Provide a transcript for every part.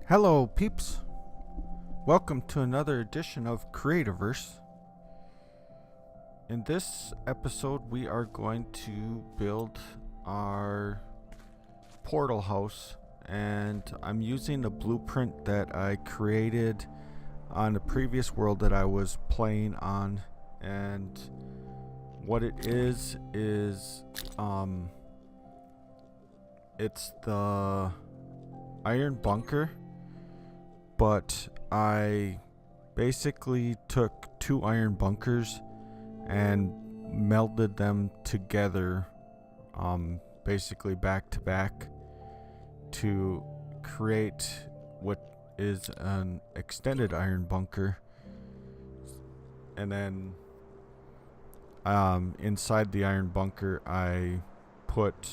Hello peeps, welcome to another edition of Creativerse. In this episode we are going to build our portal house, and I'm using a blueprint that I created on the previous world that I was playing on. And what it is it's the iron bunker, but I basically took two iron bunkers and melded them together, basically back to back, to create what is an extended iron bunker. And then inside the iron bunker I put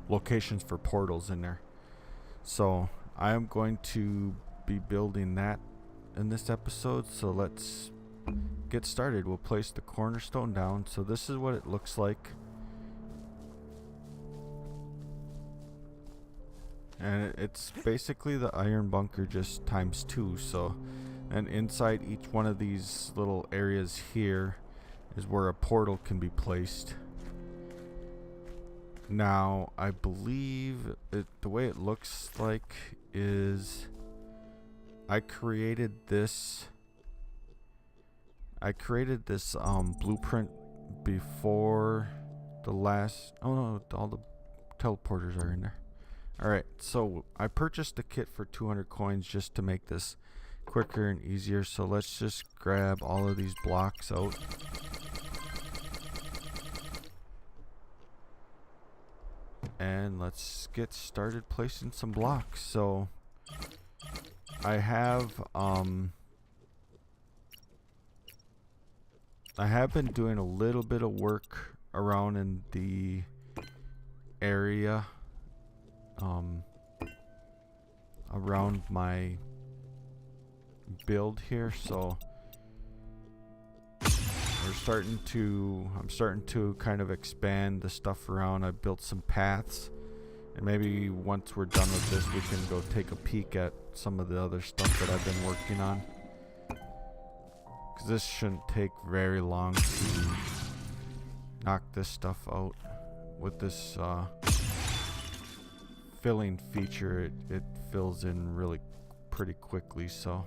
locations for portals in there. So I am going to be building that in this episode, so let's get started. We'll place the cornerstone down. So this is what it looks like, and it's basically the iron bunker just times two. So, and inside each one of these little areas here is where a portal can be placed. Now I believe the way it looks like is I created this blueprint before the last, oh no, all the teleporters are in there. Alright, so I purchased the kit for 200 coins just to make this quicker and easier. So let's just grab all of these blocks out. And let's get started placing some blocks. So I have been doing a little bit of work around in the area around my build here. So I'm starting to kind of expand the stuff around. I built some paths, and maybe once we're done with this we can go take a peek at some of the other stuff that I've been working on, because this shouldn't take very long to knock this stuff out. With this filling feature, it fills in really pretty quickly. So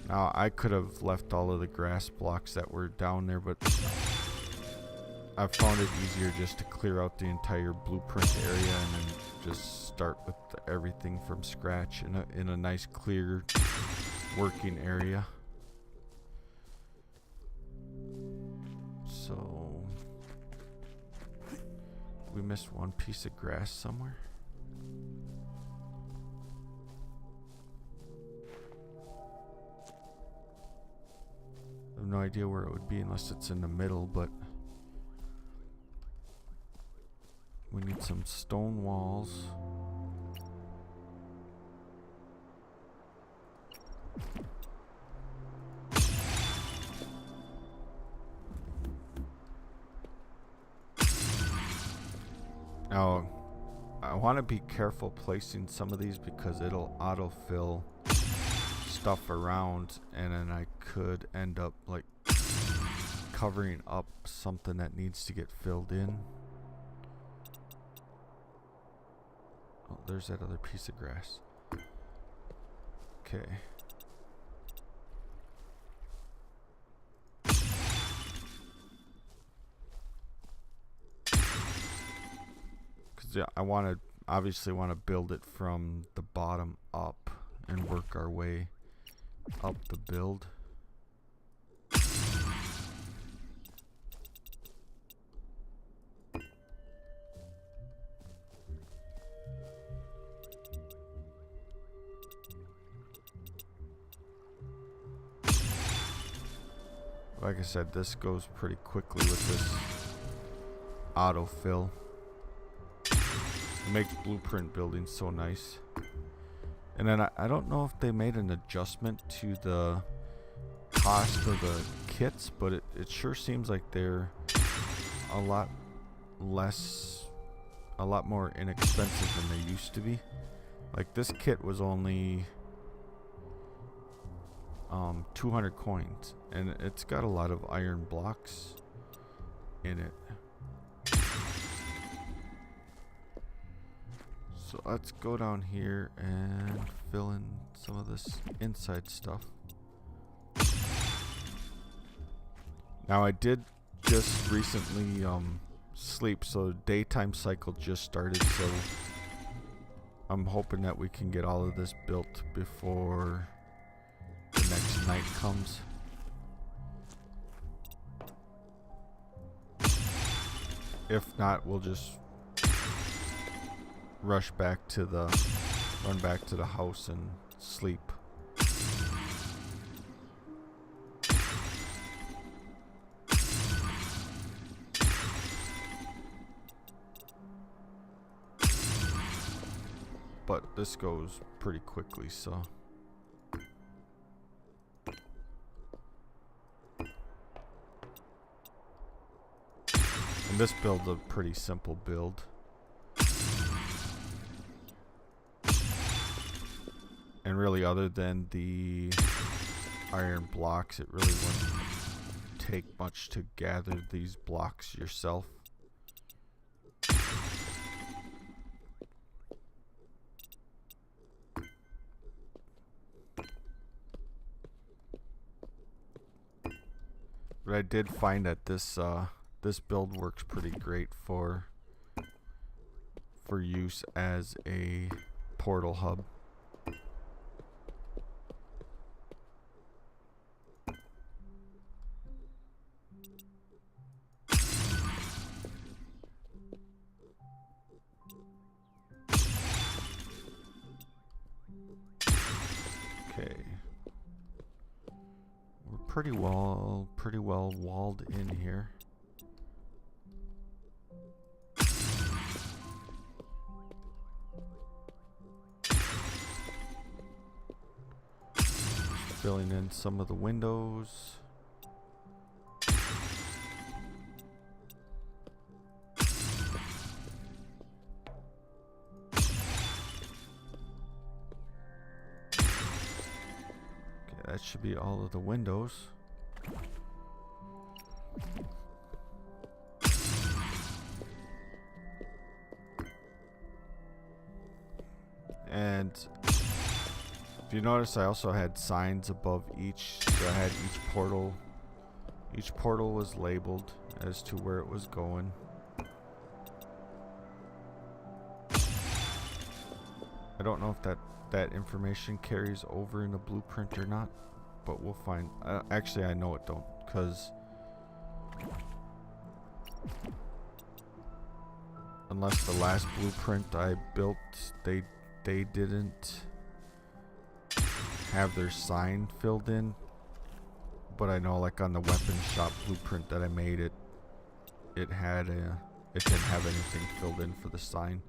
now I could have left all of the grass blocks that were down there, but I found it easier just to clear out the entire blueprint area and then just start with everything from scratch in a nice clear working area. So we missed one piece of grass somewhere. I have no idea where it would be unless it's in the middle, but we need some stone walls. Now, I want to be careful placing some of these because it'll autofill stuff around, and then I could end up like covering up something that needs to get filled in. Oh, there's that other piece of grass. Okay. Because yeah, I obviously want to build it from the bottom up and work our way up the build. Like I said, this goes pretty quickly with this autofill. It makes blueprint building so nice. And then I don't know if they made an adjustment to the cost of the kits, but it sure seems like they're a lot a lot more inexpensive than they used to be. Like this kit was only 200 coins, and it's got a lot of iron blocks in it. So let's go down here and fill in some of this inside stuff. Now I did just recently sleep, so daytime cycle just started, so I'm hoping that we can get all of this built before the next night comes. If not, we'll just run back to the house and sleep. But this goes pretty quickly, so. And this build's a pretty simple build. And really, other than the iron blocks, it really wouldn't take much to gather these blocks yourself. But I did find that this build works pretty great for use as a portal hub. Okay. We're pretty well walled in here. Filling in some of the windows. Okay, that should be all of the windows. And if you notice, I also had signs above each, so I had each portal was labeled as to where it was going. I don't know if that information carries over in the blueprint or not, but we'll find. Actually, I know it don't, because unless the last blueprint I built, they didn't have their sign filled in. But I know, like on the weapon shop blueprint that I made, it didn't have anything filled in for the sign.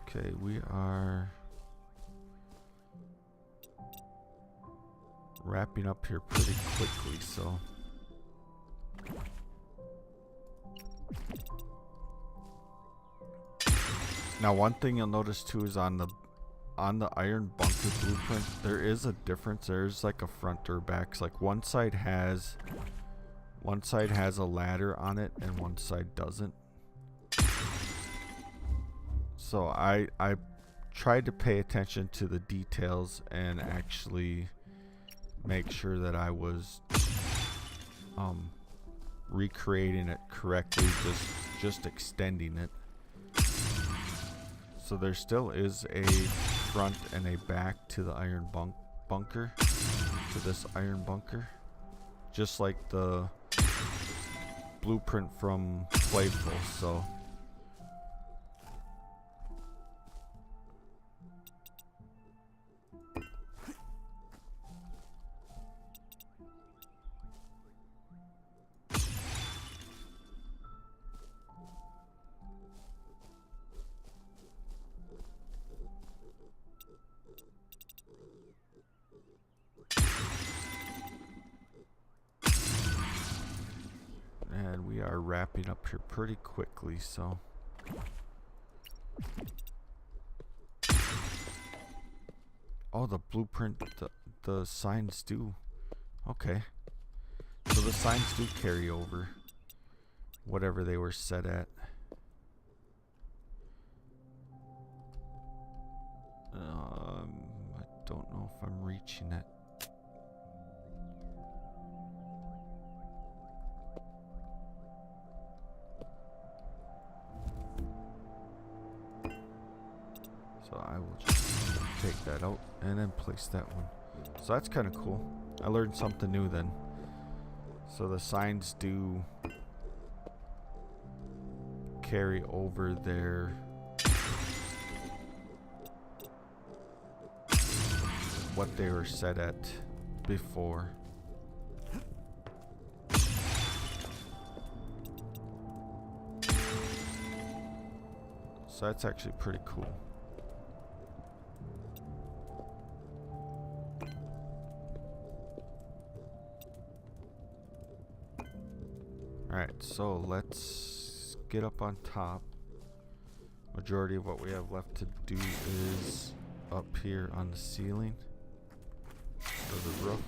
Okay, we are wrapping up here pretty quickly, so now one thing you'll notice too is on the iron bunker blueprint, there is a difference. There's like a front or back. So like one side has a ladder on it and one side doesn't. So I tried to pay attention to the details and actually make sure that I was recreating it correctly, just extending it. So there still is a front and a back to the iron bunker, to this iron bunker, just like the blueprint from Playful. So And we are wrapping up here pretty quickly, so. Oh, the blueprint, the signs do. Okay. So the signs do carry over whatever they were set at. I don't know if I'm reaching it. So I will just take that out and then place that one. So that's kind of cool. I learned something new then. So the signs do carry over their what they were set at before. So that's actually pretty cool. Alright, so let's get up on top. Majority of what we have left to do is up here on the ceiling or the roof.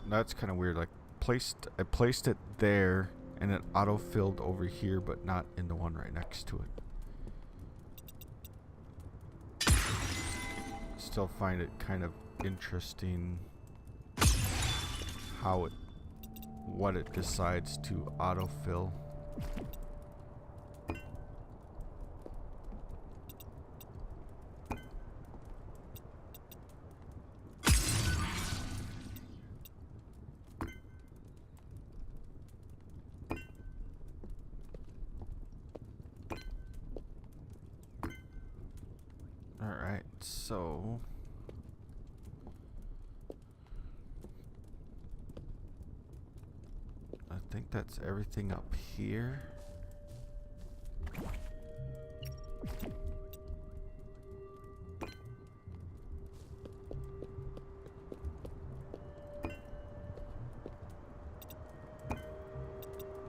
That's kind of weird. Like I placed it there and it auto-filled over here, but not in the one right next to it. Still find it kind of interesting how what it decides to auto-fill. Alright, so I think that's everything up here.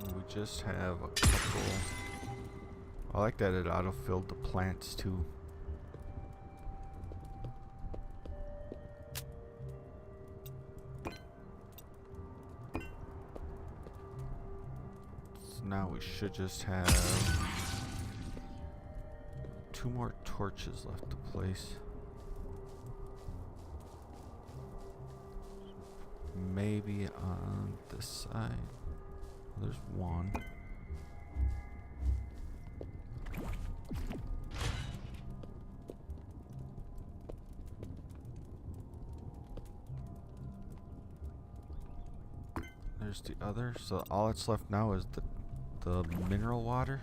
We just have a couple. I like that it auto-filled the plants too. Now we should just have 2 more torches left to place. Maybe on this side. There's one. There's the other. So all that's left now is the mineral water,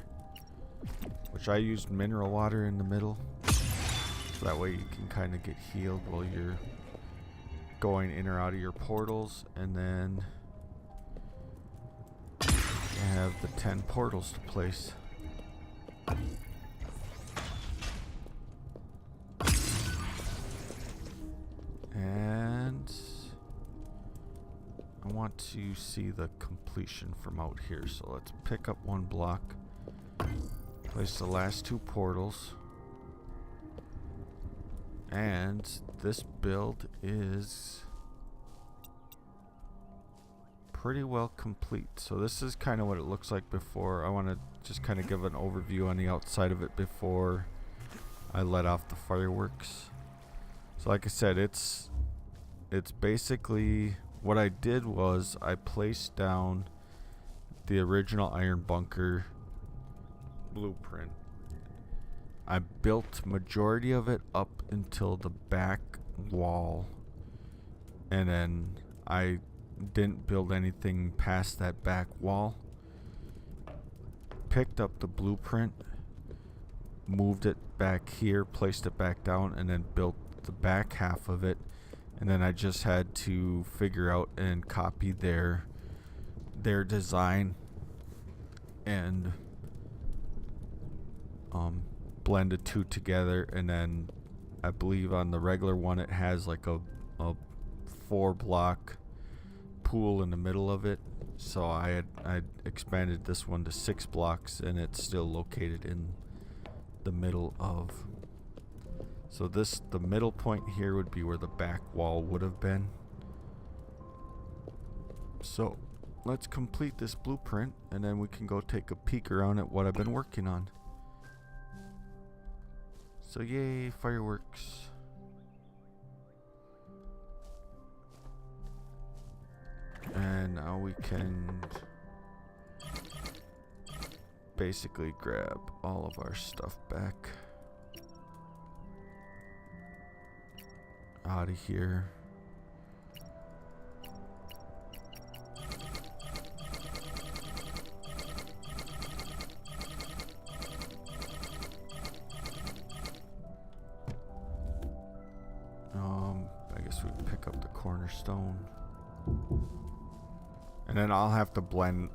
which I used mineral water in the middle, so that way you can kind of get healed while you're going in or out of your portals. And then you have the 10 portals to place. And I want to see the completion from out here, so let's pick up 1 block, place the last 2 portals, and this build is pretty well complete. So this is kind of what it looks like before. I want to just kind of give an overview on the outside of it before I let off the fireworks. So like I said, it's basically what I did was I placed down the original iron bunker blueprint. I built majority of it up until the back wall, and then I didn't build anything past that back wall. Picked up the blueprint, moved it back here, placed it back down, and then built the back half of it. And then I just had to figure out and copy their design and blend the two together. And then I believe on the regular one it has like a 4-block pool in the middle of it. So I expanded this one to 6 blocks, and it's still located in the middle of. So the middle point here would be where the back wall would have been. So let's complete this blueprint, and then we can go take a peek around at what I've been working on. So yay, fireworks. And now we can basically grab all of our stuff back out of here. I guess we pick up the cornerstone. And then I'll have to bring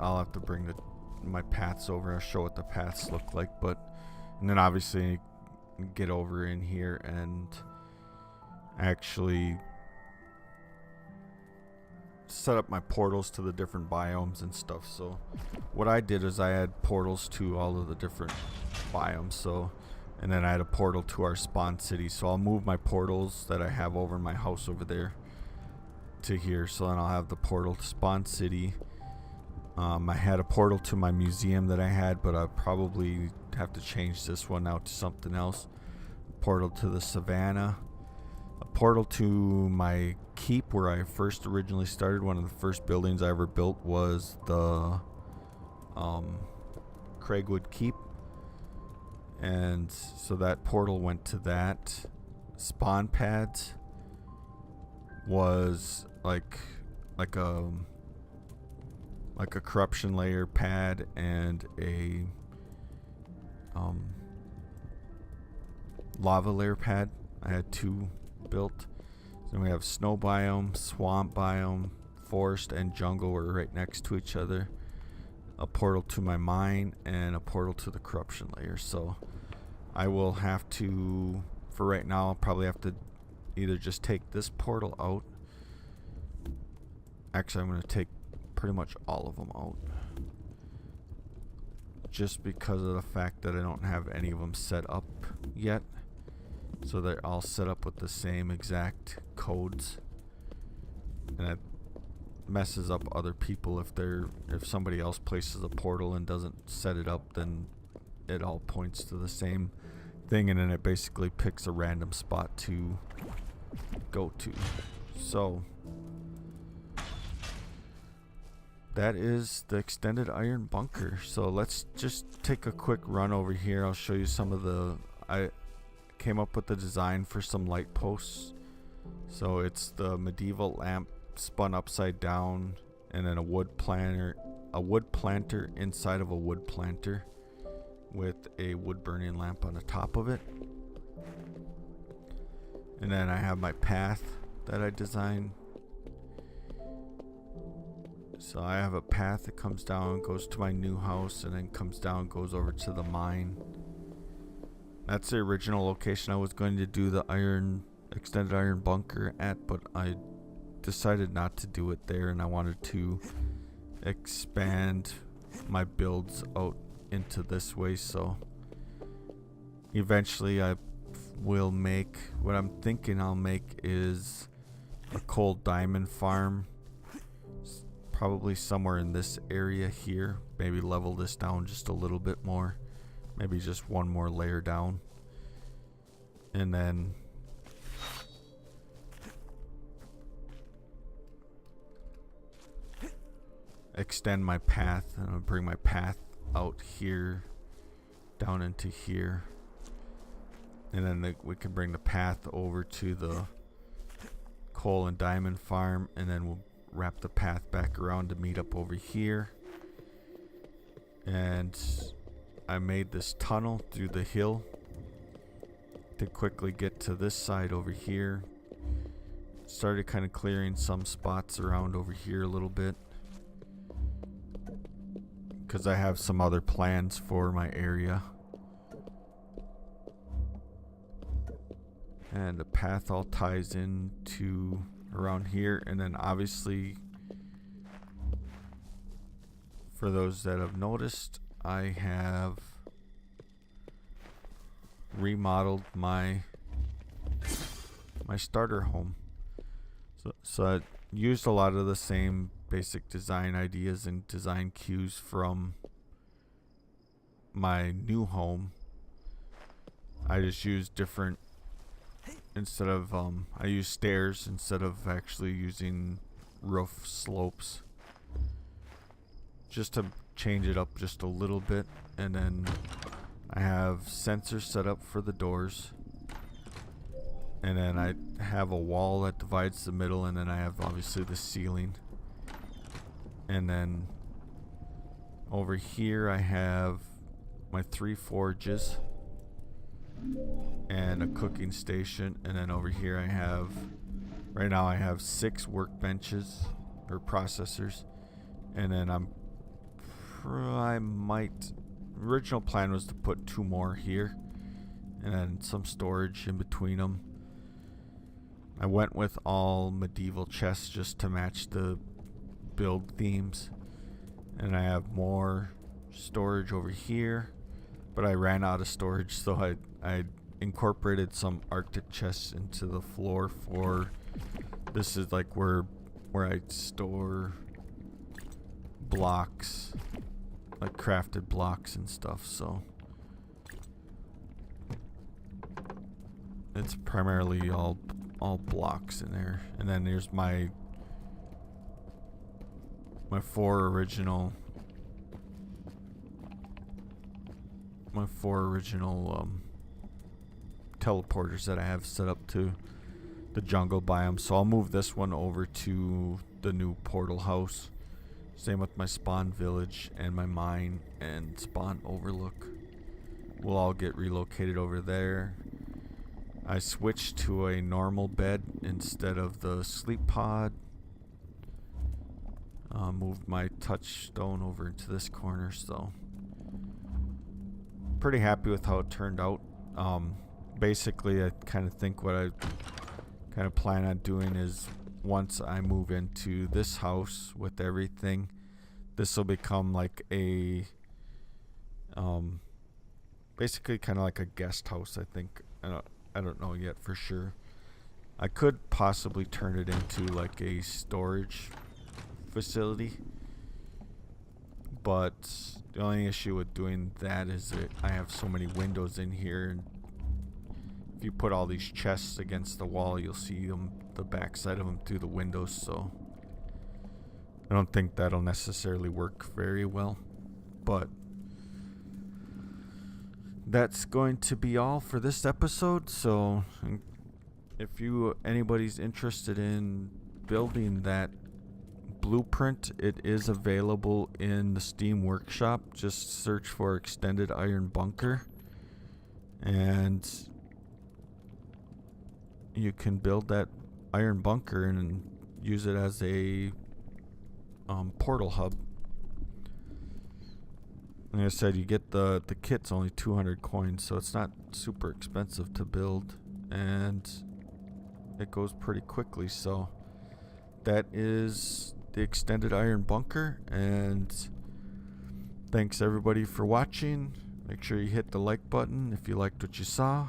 my paths over. I'll show what the paths look like, and then obviously get over in here and actually set up my portals to the different biomes and stuff. So what I did is I had portals to all of the different biomes. And then I had a portal to our spawn city. So I'll move my portals that I have over in my house over there to here. So then I'll have the portal to spawn city. I had a portal to my museum that I had, but I'll probably have to change this one out to something else. Portal to the savannah. A portal to my keep where I first originally started. One of the first buildings I ever built was the Craigwood Keep. And so that portal went to that. Spawn pads was like a corruption layer pad and a lava layer pad. I had 2 built. Then we have snow biome, swamp biome, forest, and jungle were right next to each other. A portal to my mine and a portal to the corruption layer. So I will have to, for right now, I'll probably have to either just take this portal out. Actually, I'm going to take pretty much all of them out, just because of the fact that I don't have any of them set up yet. So they're all set up with the same exact codes, and it messes up other people. If somebody else places a portal and doesn't set it up, then it all points to the same thing, and then it basically picks a random spot to go to. So that is the extended iron bunker. So let's just take a quick run over here. I'll show you some of I came up with the design for some light posts. So it's the medieval lamp spun upside down, and then a wood planter inside of a wood planter with a wood burning lamp on the top of it. And then I have my path that I designed. So I have a path that comes down, goes to my new house, and then comes down, goes over to the mine. That's the original location I was going to do the extended iron bunker at, but I decided not to do it there, and I wanted to expand my builds out into this way. So eventually I will make, what I'm thinking I'll make is a coal diamond farm, probably somewhere in this area here. Maybe level this down just a little bit more, maybe just one more layer down, and then extend my path, and I'll bring my path out here down into here, and then we can bring the path over to the coal and diamond farm, and then we'll wrap the path back around to meet up over here. And I made this tunnel through the hill to quickly get to this side over here. Started kind of clearing some spots around over here a little bit, because I have some other plans for my area. And the path all ties into around here. And then obviously, for those that have noticed, I have remodeled my starter home. So I used a lot of the same basic design ideas and design cues from my new home. I just used different, instead of I used stairs instead of actually using roof slopes, just to change it up just a little bit. And then I have sensors set up for the doors, and then I have a wall that divides the middle, and then I have obviously the ceiling. And then over here I have my 3 forges and a cooking station. And then over here I have, right now I have 6 workbenches or processors. And then original plan was to put 2 more here, and then some storage in between them. I went with all medieval chests just to match the build themes. And I have more storage over here, but I ran out of storage, so I incorporated some Arctic chests into the floor for, this is like where I store blocks, like crafted blocks and stuff. So it's primarily all blocks in there. And then there's my 4 original teleporters that I have set up to the jungle biome. So I'll move this one over to the new portal house. Same with my spawn village and my mine and spawn overlook. Will all get relocated over there. I switched to a normal bed instead of the sleep pod. Moved my touchstone over into this corner, so pretty happy with how it turned out. Basically, I kind of think what I kind of plan on doing is, once I move into this house with everything, this will become like a basically kind of like a guest house, I think. I don't know yet for sure. I could possibly turn it into like a storage facility, but the only issue with doing that is that I have so many windows in here, and if you put all these chests against the wall, you'll see them, the backside of them, through the windows. So I don't think that'll necessarily work very well, but that's going to be all for this episode. So if anybody's interested in building that blueprint, it is available in the Steam Workshop. Just search for Extended Iron Bunker, and you can build that iron bunker and use it as a portal hub. Like I said, you get the kit's only 200 coins, so it's not super expensive to build, and it goes pretty quickly. So that is the Extended Iron Bunker, and thanks everybody for watching. Make sure you hit the like button if you liked what you saw,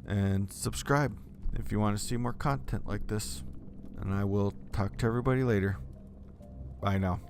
and subscribe if you want to see more content like this. And I will talk to everybody later. Bye now.